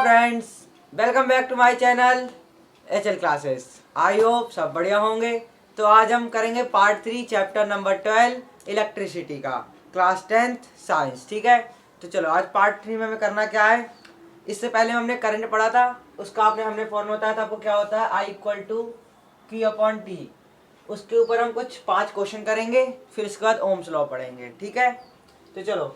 Friends, welcome back to my channel HL classes. I hope सब बढ़िया होंगे। तो आज हम करेंगे पार्ट 3 चैप्टर नंबर 12 इलेक्ट्रिसिटी का, क्लास 10th साइंस। ठीक है, तो चलो आज पार्ट 3 में हमें करना क्या है। इससे पहले हमने करंट पढ़ा था, उसका हमने फॉर्मूला बताया था आपको क्या होता है, I = Q/T। उसके ऊपर हम कुछ 5 क्वेश्चन करेंगे, फिर उसके बाद ओम्स लॉ पढ़ेंगे। ठीक है, तो चलो।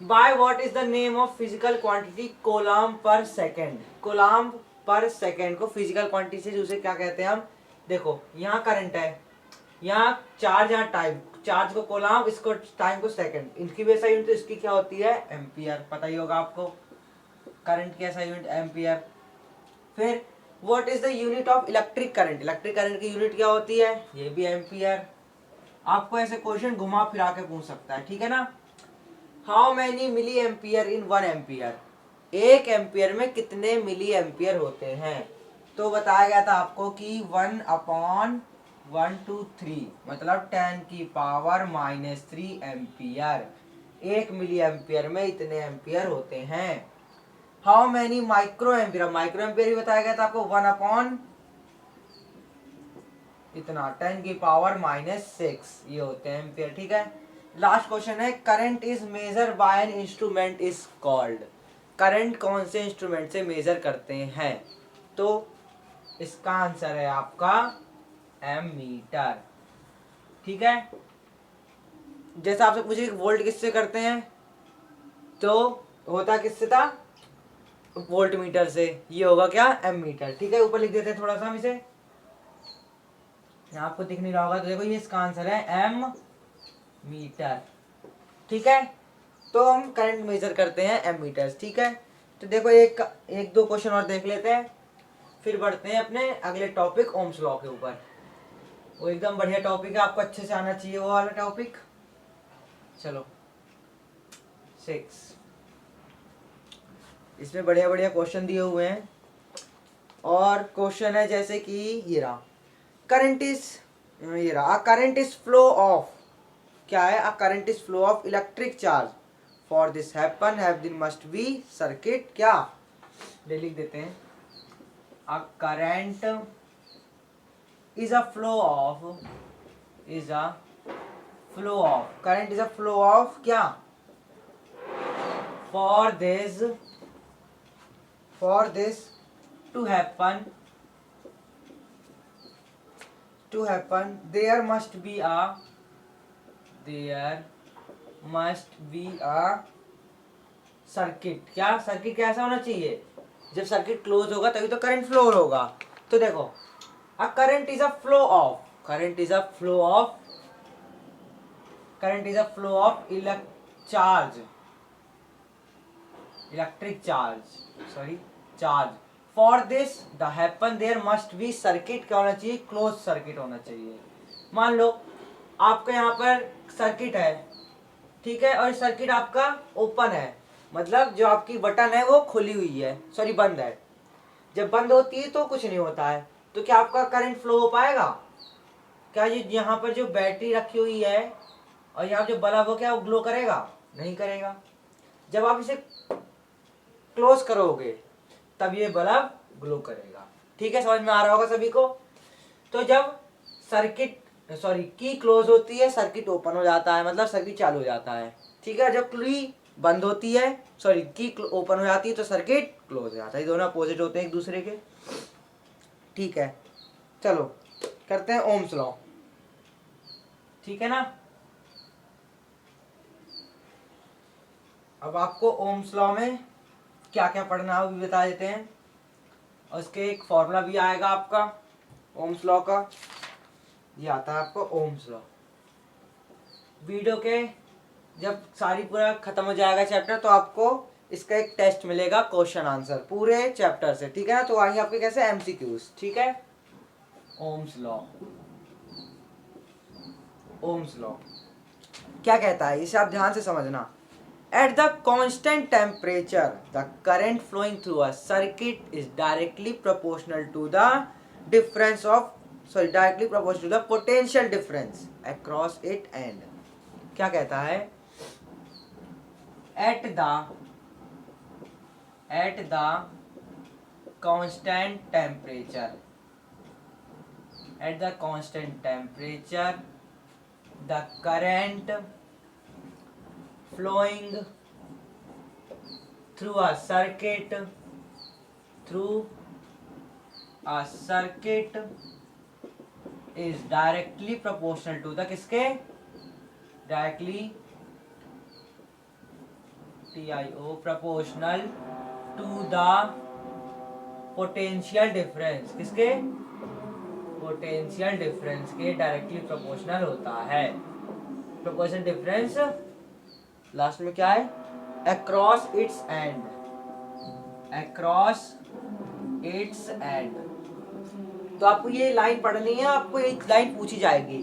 By what is the name of physical quantity Kolam पर सेकेंड। कोलाम पर सेकेंड को फिजिकल क्वांटिटी से दूसरे क्या कहते हैं हम। देखो यहाँ करंट है, यहाँ चार्ज, यहाँ टाइम। चार्ज को कोलाम, इसको टाइम को सेकेंड। इनकी भी ऐसा यूनिट, तो इसकी क्या होती है, एम्पियर। पता ही होगा आपको करंट की ऐसा यूनिट एम्पियर। फिर what is the unit of electric current. Electric current की यूनिट क्या होती है, ये भी एम्पियर। आपको ऐसे क्वेश्चन घुमा फिरा के पूछ सकता है, ठीक है ना। How many milliampere in 1 ampere. 1 ampere में कितने मिली एम्पियर होते हैं। तो बताया गया था आपको कि 1/123 मतलब 10⁻³ एम्पियर। 1 मिली एम्पियर में इतने एम्पियर होते हैं। How many micro ampere. Micro ampere ही बताया गया था आपको, 1 इतना 10⁻⁻6 ये होते हैं एम्पियर। ठीक है, लास्ट क्वेश्चन है, current is measure by an instrument is called. Current कौन से इंस्ट्रूमेंट से मेजर करते हैं। तो इसका आंसर है आपका एमीटर। ठीक है, जैसा आपसे पूछे वोल्ट किससे करते हैं, तो होता किससे था, वोल्ट मीटर से। ये होगा क्या, एमीटर। ठीक है, ऊपर लिख देते हैं थोड़ा सा हम इसे, आपको दिख नहीं रहा होगा तो देखो ये इसका आंसर है एम मीटर। ठीक है, तो हम करंट मेजर करते हैं एमीटर्स। ठीक है, तो देखो एक दो क्वेश्चन और देख लेते हैं, फिर बढ़ते हैं अपने अगले टॉपिक ओम्स लॉ के ऊपर। वो एकदम बढ़िया टॉपिक है, आपको अच्छे से आना चाहिए वो वाला टॉपिक। चलो 6, इसमें बढ़िया बढ़िया क्वेश्चन दिए हुए हैं। और क्वेश्चन है जैसे कि ये रहा, करंट इज, ये रहा, करंट इज फ्लो ऑफ, क्या है, a current is flow of electric charge. For this happen have then must be circuit, क्या ले लिख देते हैं, a current is a flow of, is a flow of, current is a flow of क्या, for this to happen there must be a circuit. क्या circuit कैसा होना चाहिए, जब सर्किट क्लोज होगा तभी तो करंट फ्लो होगा। तो देखो, a current is a flow of, current is a flow of electric charge. For this the happen there must be circuit, क्या होना चाहिए, क्लोज सर्किट होना चाहिए। मान लो आपका यहाँ पर सर्किट है, ठीक है, और सर्किट आपका ओपन है, मतलब जो आपकी बटन है वो खुली हुई है, सॉरी बंद है। जब बंद होती है तो कुछ नहीं होता है, तो क्या आपका करंट फ्लो हो पाएगा। क्या ये यहाँ पर जो बैटरी रखी हुई है और यहाँ जो बल्ब हो, क्या वो ग्लो करेगा, नहीं करेगा। जब आप इसे क्लोज करोगे तब ये बल्ब ग्लो करेगा। ठीक है, समझ में आ रहा होगा सभी को। तो जब की क्लोज होती है, सर्किट ओपन हो जाता है, मतलब सर्किट चालू हो जाता है। ठीक है, जब की बंद होती है, की ओपन हो जाती है, तो सर्किट क्लोज हो जाता है। ये दोनों अपोजिट होते हैं एक दूसरे के। ठीक है, चलो करते हैं ओम्स लॉ। ठीक है ना, अब आपको ओम्स लॉ में क्या क्या पढ़ना है वो भी बता देते हैं, और उसके एक फॉर्मूला भी आएगा आपका ओम्स लॉ का। ये आता है आपको ओम्स लॉ। वीडियो के जब सारी पूरा खत्म हो जाएगा चैप्टर, तो आपको इसका एक टेस्ट मिलेगा, क्वेश्चन आंसर पूरे चैप्टर से। ठीक है ना, तो आएंगे आपके कैसे एमसीक्यूज। ठीक है, ओम्स लॉ क्या कहता है, इसे आप ध्यान से समझना। At the constant temperature the current flowing through a circuit is directly proportional to the potential difference across it end. क्या कहता है, at the at the constant temperature, at the constant temperature the current flowing through a circuit is directly proportional to the किसके, directly TIO proportional to the potential difference, किसके, potential difference के directly proportional होता है। Proportional difference last में क्या है, across its and, across its and. तो आपको ये लाइन पढ़नी है, आपको एक लाइन पूछी जाएगी,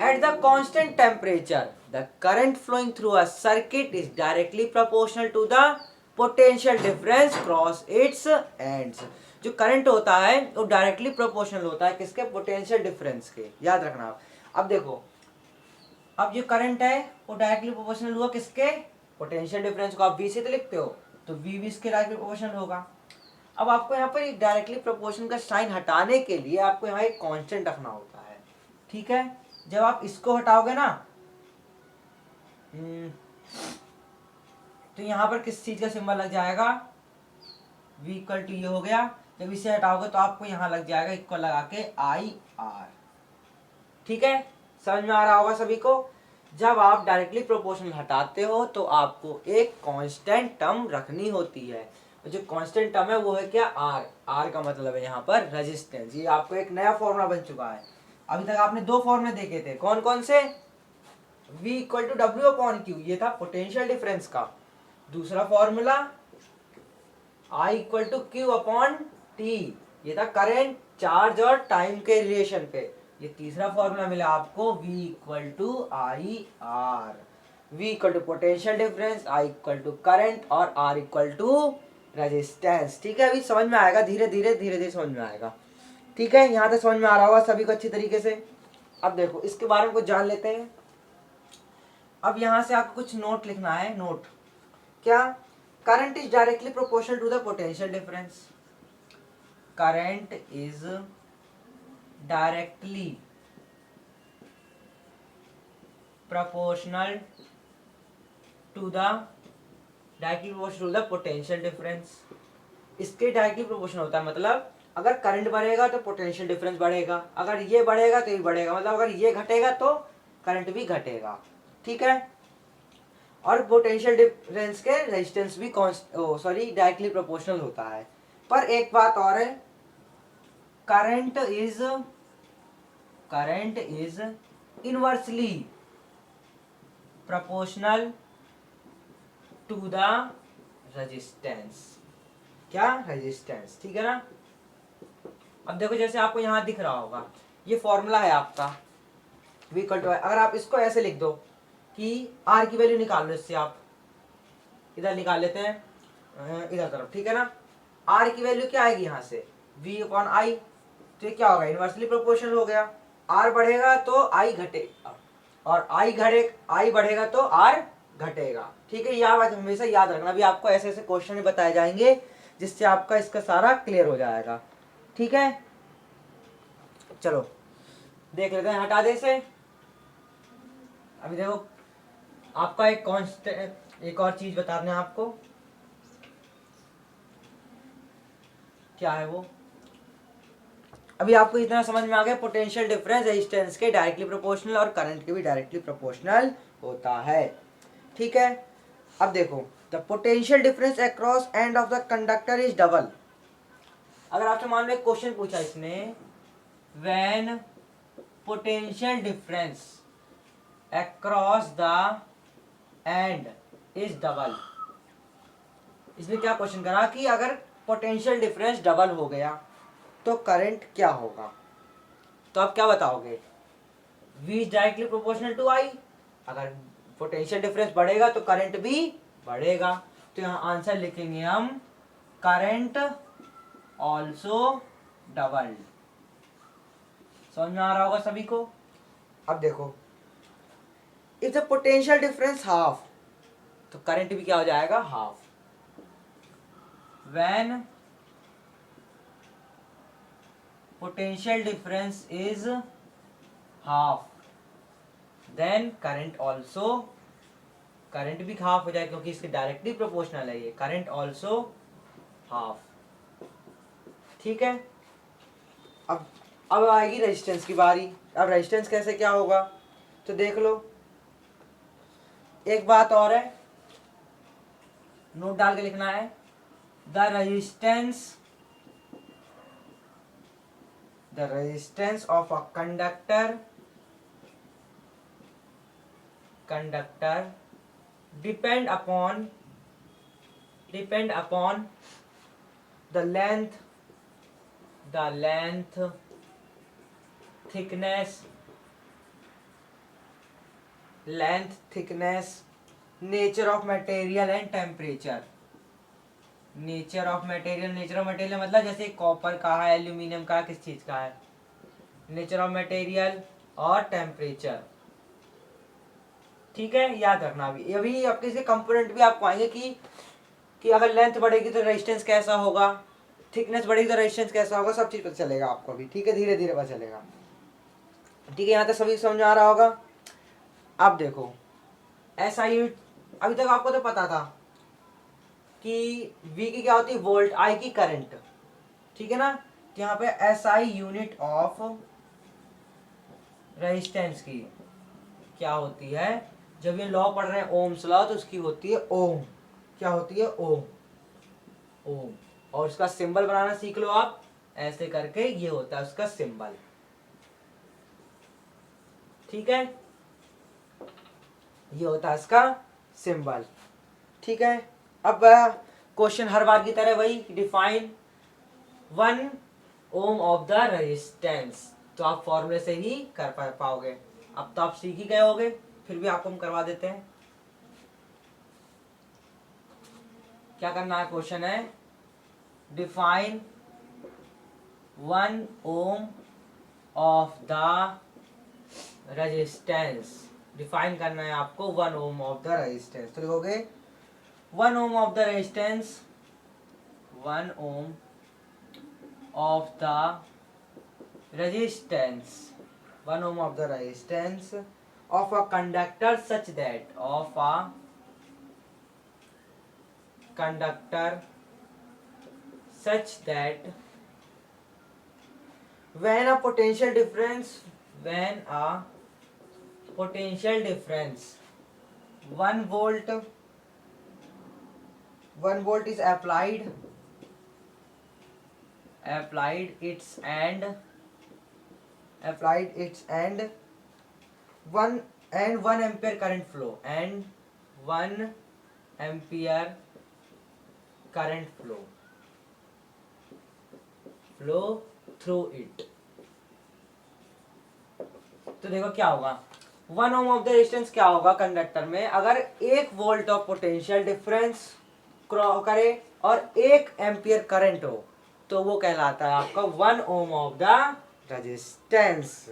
at the constant temperature the current flowing through a circuit is directly proportional to the potential difference cross its ends. जो करंट होता है वो डायरेक्टली प्रोपोर्शनल होता है किसके, पोटेंशियल डिफरेंस के, याद रखना आप। अब देखो, अब जो करंट है वो डायरेक्टली प्रोपोर्शनल हुआ किसके, पोटेंशियल डिफरेंस को आप V से तो लिखते हो, तो V भी इसके डायरेक्टली प्रोपोर्शनल होगा। अब आपको यहाँ पर एक डायरेक्टली प्रोपोर्शनल का साइन हटाने के लिए आपको यहाँ एक कांस्टेंट रखना होता है, ठीक है। जब आप इसको हटाओगे ना, तो यहाँ पर किस चीज का सिंबल लग जाएगा, V इक्वल टू ये हो गया। जब इसे हटाओगे तो आपको यहाँ लग जाएगा इक्वल लगा के IR, ठीक है, समझ में आ रहा होगा सभी को। जब आप डायरेक्टली प्रोपोर्शनल हटाते हो तो आपको एक कांस्टेंट टर्म रखनी होती है, जो कांस्टेंट टर्म है वो है क्या, R का मतलब है यहाँ पर रेजिस्टेंस। ये आपको एक नया फॉर्मूला बन चुका है। अभी तक आपने दो फॉर्मूले देखे थे, कौन कौन से, V equal to W upon Q, ये था पोटेंशियल डिफरेंस का। दूसरा formula I equal to Q upon T, ये था करंट, चार्ज और टाइम के रिलेशन पे। ये तीसरा फॉर्मूला मिला आपको V equal to IR, V equal to potential difference, I equal to current और R इक्वल टू रेजिस्टेंस, ठीक है। अभी समझ में आएगा, धीरे धीरे समझ में आएगा, ठीक है। यहाँ तक समझ में आ रहा होगा सभी को अच्छी तरीके से। अब देखो इसके बारे में कुछ जान लेते हैं। अब यहाँ से आपको कुछ नोट लिखना है, नोट क्या, current is directly proportional to the potential difference, current is directly proportional to the potential difference. इसके डायरेक्टली प्रोपोर्शनल होता है, मतलब अगर करंट बढ़ेगा तो पोटेंशियल डिफरेंस बढ़ेगा, अगर ये बढ़ेगा तो ये बढ़ेगा, मतलब अगर ये घटेगा तो करंट भी घटेगा, ठीक है। और पोटेंशियल डिफरेंस के रेजिस्टेंस भी डायरेक्टली प्रोपोर्शनल होता है। पर एक बात और है, current is inversely proportional to the resistance, क्या, रेजिस्टेंस, ठीक है ना। अब देखो जैसे आपको यहाँ दिख रहा होगा, ये फॉर्मूला है आपका V इक्वल टू, अगर आप इसको ऐसे लिख दो कि R की वैल्यू निकाल लो, इससे आप इधर निकाल लेते हैं इधर तरफ, ठीक है ना। R की वैल्यू क्या आएगी यहाँ से, V अपॉन I, तो ये क्या होगा, इनवर्सली प्रोपोर्शनल हो गया। R बढ़ेगा तो I घटेगा, और I बढ़ेगा तो R घटेगा, ठीक है। यह बात हमेशा याद रखना, अभी आपको ऐसे ऐसे क्वेश्चन बताए जाएंगे जिससे आपका इसका सारा क्लियर हो जाएगा, ठीक है। चलो देख लेते हैं, हटा दे से। अभी देखो आपका एक कांस्टेंट, एक और चीज बता दें आपको, क्या है वो, अभी आपको इतना समझ में आ गया, पोटेंशियल डिफरेंस रेजिस्टेंस के डायरेक्टली प्रोपोर्शनल और करंट के भी डायरेक्टली प्रोपोर्शनल होता है, ठीक है। अब देखो, the potential difference across end of the conductor is double. अगर आपसे मान लो एक क्वेश्चन पूछा इसने, when potential difference across the end is double, इसमें क्या क्वेश्चन करा कि अगर पोटेंशियल डिफरेंस डबल हो गया तो करंट क्या होगा, तो आप क्या बताओगे, V is directly proportional to I, अगर पोटेंशियल डिफरेंस बढ़ेगा तो करंट भी बढ़ेगा, तो यहाँ आंसर लिखेंगे हम करंट ऑल्सो डबल। समझ में आ रहा होगा सभी को। अब देखो, if the potential difference half, तो करंट भी क्या हो जाएगा, half. when potential difference is half then current also, current भी हाफ हो जाए क्योंकि इसके डायरेक्टली प्रोपोर्शनल है ये, करंट ऑल्सो हाफ। ठीक है, अब आएगी रेजिस्टेंस की बारी। अब रेजिस्टेंस कैसे क्या होगा तो देख लो। एक बात और है, नोट डाल के लिखना है, the resistance of a conductor depend upon the length, thickness, nature of material and temperature। Nature of material मतलब जैसे कॉपर का है, एल्यूमिनियम का, किस चीज का है, नेचर ऑफ मटेरियल और टेम्परेचर। ठीक है, याद रखना। अभी आपके इसके कंपोनेंट भी आपको आएंगे कि अगर लेंथ बढ़ेगी तो रेजिस्टेंस कैसा होगा, थिकनेस बढ़ेगी तो रेजिस्टेंस कैसा होगा, सब चीज पता चलेगा आपको अभी। ठीक है, धीरे धीरे पता चलेगा। ठीक है, यहाँ तक सभी समझ आ रहा होगा। अब देखो SI यूनिट, अभी तक आपको तो पता था कि V की क्या होती है, वोल्ट, I की करंट। ठीक है ना, तो यहाँ पे SI यूनिट ऑफ रेजिस्टेंस की क्या होती है, जब ये लॉ पढ़ रहे हैं ओम्स लॉ, तो उसकी होती है ओम। क्या होती है, ओम। और उसका सिंबल बनाना सीख लो आप, ऐसे करके ये होता है उसका सिंबल। ठीक है, ये होता है इसका सिंबल। ठीक है, अब क्वेश्चन हर बार की तरह वही, define 1 ohm of the resistance. तो आप फॉर्मूले से ही कर पाओगे। अब तो आप सीख ही गए होगे, फिर भी आपको हम करवा देते हैं। क्या करना है, क्वेश्चन है define 1 ohm of the resistance. Define करना है आपको 1 ओम ऑफ द रेजिस्टेंस। तो लिखोगे 1 ohm of the resistance, 1 ohm of the resistance, 1 ohm of the resistance of a conductor such that when a potential difference 1 volt is applied its and 1 ampere current flow through it। तो देखो क्या होगा, 1 ohm of the resistance क्या होगा conductor में, अगर 1 volt of potential difference करे और 1 एम्पियर करंट हो तो वो कहलाता है आपका 1 ओम ऑफ द रेजिस्टेंस।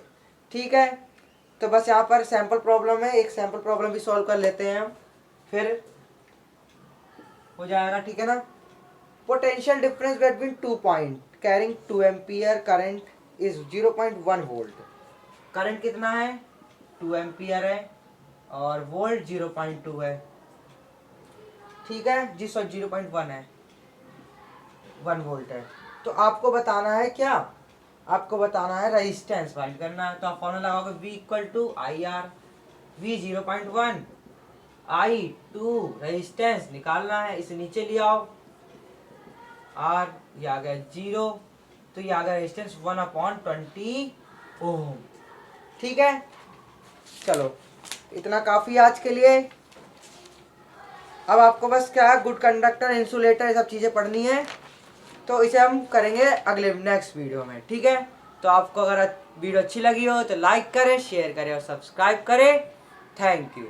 ठीक है, तो बस यहाँ पर सैंपल प्रॉब्लम है, एक सैंपल प्रॉब्लम भी सॉल्व कर लेते हैं हम, फिर हो जाएगा। ठीक है ना, potential difference between 2 point carrying 2 ampere current is 0.1 volt. Current कितना है, 2 एम्पियर है और वोल्ट 0.2 है। ठीक है जी, 0.1 है, 1 वोल्ट है। तो आपको बताना है क्या, आपको बताना है रेजिस्टेंस फाइंड करना है। तो आप फॉर्मूला लगाओगे V equal to IR, V 0.1, I 2, resistance निकालना है, इसे नीचे ले आओ, R ये आ गया 0, तो ये आ गया रेजिस्टेंस 1/20 ओम। ठीक है, चलो इतना काफी आज के लिए। अब आपको बस क्या, गुड कंडक्टर, इंसुलेटर, ये सब चीजें पढ़नी है, तो इसे हम करेंगे अगले नेक्स्ट वीडियो में। ठीक है, तो आपको अगर वीडियो अच्छी लगी हो तो लाइक करें, शेयर करें और सब्सक्राइब करें। Thank you.